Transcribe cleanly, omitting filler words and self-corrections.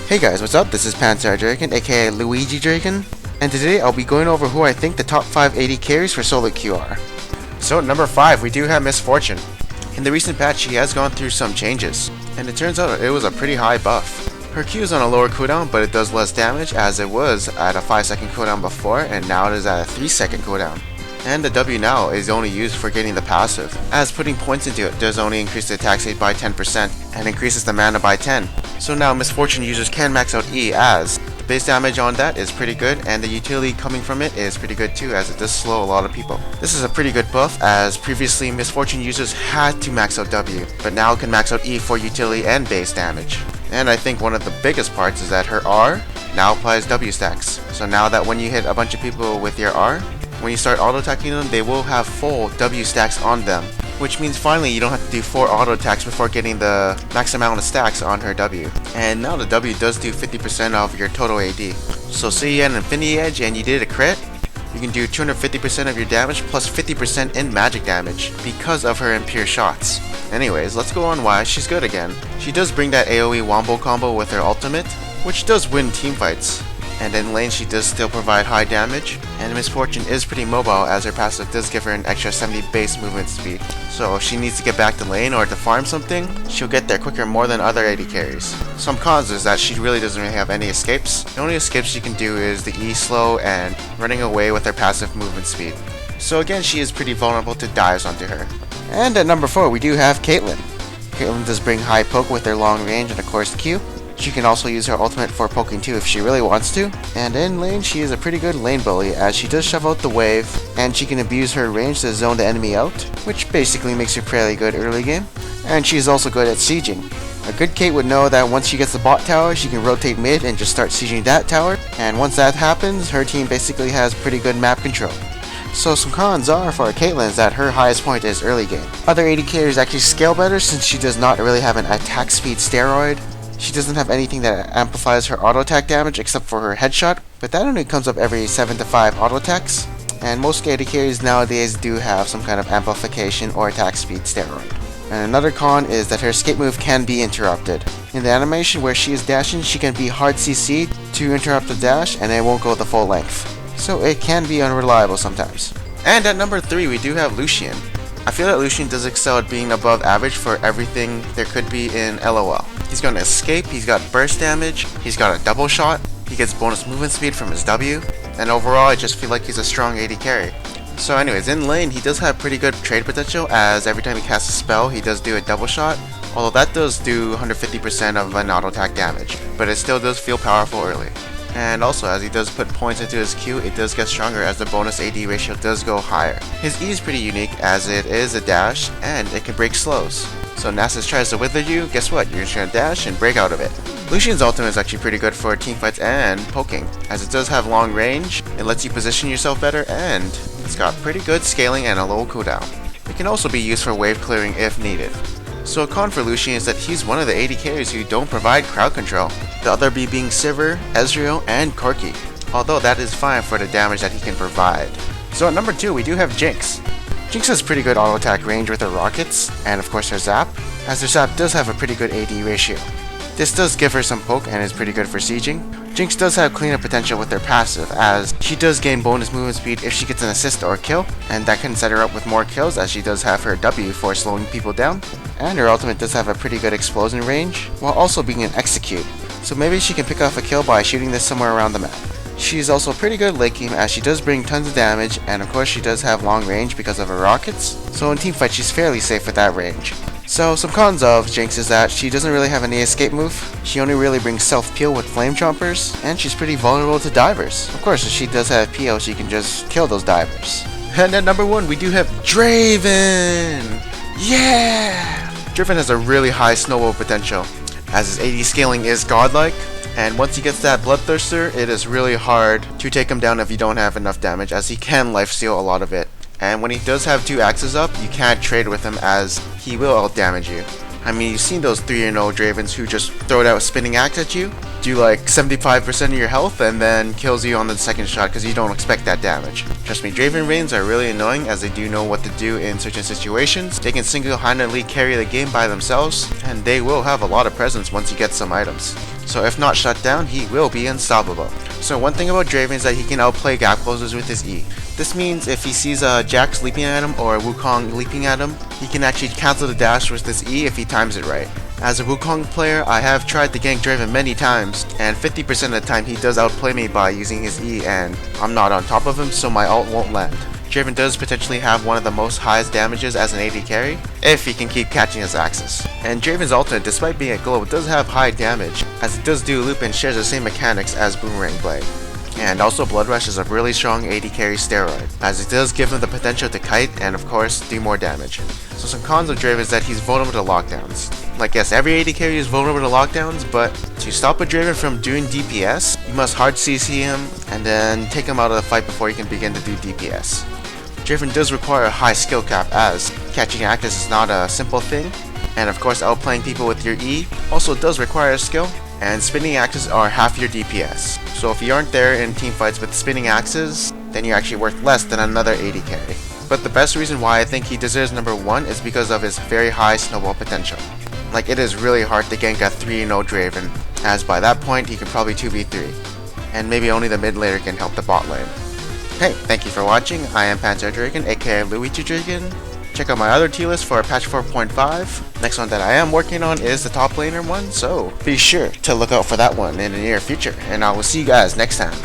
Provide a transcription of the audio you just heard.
Hey guys, what's up? This is Panzer Dragon, aka Luigi Dragon, and today I'll be going over who I think the top 5 AD carries for solo queue are. So at number 5, we do have Miss Fortune. In the recent patch, she has gone through some changes, and it turns out it was a pretty high buff. Her Q is on a lower cooldown, but it does less damage as it was at a 5-second cooldown before, and now it is at a 3-second cooldown. And the W now is only used for getting the passive, as putting points into it does only increase the attack speed by 10% and increases the mana by 10. So now Miss Fortune users can max out E, as the base damage on that is pretty good and the utility coming from it is pretty good too, as it does slow a lot of people. This is a pretty good buff, as previously Miss Fortune users had to max out W, but now can max out E for utility and base damage. And I think one of the biggest parts is that her R now applies W stacks. So now that when you hit a bunch of people with your R, when you start auto-attacking them, they will have full W stacks on them, which means finally you don't have to do 4 auto-attacks before getting the max amount of stacks on her W. And now the W does do 50% of your total AD. So say you had an Infinity Edge and you did a crit, you can do 250% of your damage plus 50% in magic damage because of her impure shots. Anyways, let's go on why she's good again. She does bring that AoE wombo combo with her ultimate, which does win teamfights. And in lane she does still provide high damage, and Miss Fortune is pretty mobile as her passive does give her an extra 70 base movement speed. So if she needs to get back to lane or to farm something, she'll get there quicker more than other AD carries. Some cons is that she really doesn't really have any escapes. The only escapes she can do is the E slow and running away with her passive movement speed. So again, she is pretty vulnerable to dives onto her. And at number 4 we do have Caitlyn. Caitlyn does bring high poke with her long range and of course Q. She can also use her ultimate for poking too if she really wants to, and in lane she is a pretty good lane bully as she does shove out the wave, and she can abuse her range to zone the enemy out, which basically makes her fairly good early game, and she is also good at sieging. A good Kate would know that once she gets the bot tower, she can rotate mid and just start sieging that tower, and once that happens, her team basically has pretty good map control. So some cons are for Caitlyn is that her highest point is early game. Other AD carries actually scale better since she does not really have an attack speed steroid. She doesn't have anything that amplifies her auto attack damage except for her headshot, but that only comes up every 7 to 5 auto attacks, and most AD carries nowadays do have some kind of amplification or attack speed steroid. And another con is that her escape move can be interrupted. In the animation where she is dashing, she can be hard CC'd to interrupt the dash and it won't go the full length. So it can be unreliable sometimes. And at number 3 we do have Lucian. I feel that Lucian does excel at being above average for everything there could be in LOL. He's got an escape, he's got burst damage, he's got a double shot, he gets bonus movement speed from his W, and overall I just feel like he's a strong AD carry. So anyways, in lane he does have pretty good trade potential, as every time he casts a spell he does do a double shot, although that does do 150% of an auto attack damage, but it still does feel powerful early. And also, as he does put points into his Q, it does get stronger as the bonus AD ratio does go higher. His E is pretty unique as it is a dash and it can break slows. So Nasus tries to wither you, guess what? You're just gonna dash and break out of it. Lucian's ultimate is actually pretty good for teamfights and poking, as it does have long range, it lets you position yourself better, and it's got pretty good scaling and a low cooldown. It can also be used for wave clearing if needed. So a con for Lucian is that he's one of the AD carries who don't provide crowd control, the other being Sivir, Ezreal, and Corki, although that is fine for the damage that he can provide. So at number 2 we do have Jinx. Jinx has pretty good auto attack range with her rockets, and of course her zap, as her zap does have a pretty good AD ratio. This does give her some poke and is pretty good for sieging. Jinx does have cleanup potential with her passive, as she does gain bonus movement speed if she gets an assist or a kill, and that can set her up with more kills as she does have her W for slowing people down. And her ultimate does have a pretty good explosion range, while also being an execute, so maybe she can pick off a kill by shooting this somewhere around the map. She is also pretty good late game as she does bring tons of damage, and of course she does have long range because of her rockets, so in teamfight she's fairly safe with that range. So some cons of Jinx is that she doesn't really have any escape move, she only really brings self-peel with flame chompers, and she's pretty vulnerable to divers. Of course if she does have PL she can just kill those divers. And at number 1 we do have Draven! Yeah! Draven has a really high snowball potential, as his AD scaling is godlike, and once he gets that Bloodthirster, it is really hard to take him down if you don't have enough damage, as he can lifesteal a lot of it. And when he does have 2 axes up, you can't trade with him as he will out-damage you. I mean, you've seen those 3-0 Dravens who just throw out a spinning axe at you, do like 75% of your health, and then kills you on the second shot because you don't expect that damage. Trust me, Draven Reigns are really annoying as they do know what to do in certain situations. They can single-handedly carry the game by themselves, and they will have a lot of presence once you get some items. so if not shut down, he will be unstoppable. So one thing about Draven is that he can outplay gap closers with his E. This means if he sees a Jax leaping at him or a Wukong leaping at him, he can actually cancel the dash with his E if he times it right. As a Wukong player, I have tried to gank Draven many times, and 50% of the time he does outplay me by using his E, and I'm not on top of him, so my ult won't land. Draven does potentially have one of the most highest damages as an AD carry, if he can keep catching his axis. And Draven's ultimate, despite being a glow, does have high damage, as it does do loop and shares the same mechanics as Boomerang Blade. And also Blood Rush is a really strong AD carry steroid, as it does give him the potential to kite and of course do more damage. So some cons of Draven is that he's vulnerable to lockdowns. Like yes, every AD carry is vulnerable to lockdowns, but to stop a Draven from doing DPS, you must hard CC him and then take him out of the fight before he can begin to do DPS. Draven does require a high skill cap, as catching Actus is not a simple thing, and of course outplaying people with your E also does require a skill, and spinning axes are half your DPS. So if you aren't there in teamfights with spinning axes, then you're actually worth less than another AD carry. But the best reason why I think he deserves number 1 is because of his very high snowball potential. Like, it is really hard to gank a 3-0 Draven, as by that point he can probably 2v3, and maybe only the mid laner can help the bot lane. Hey, thank you for watching. I am Panzer Dragon, aka Luigi Dragon. Check out my other tier list for patch 4.5. Next one that I am working on is the top laner one, so be sure to look out for that one in the near future, and I will see you guys next time.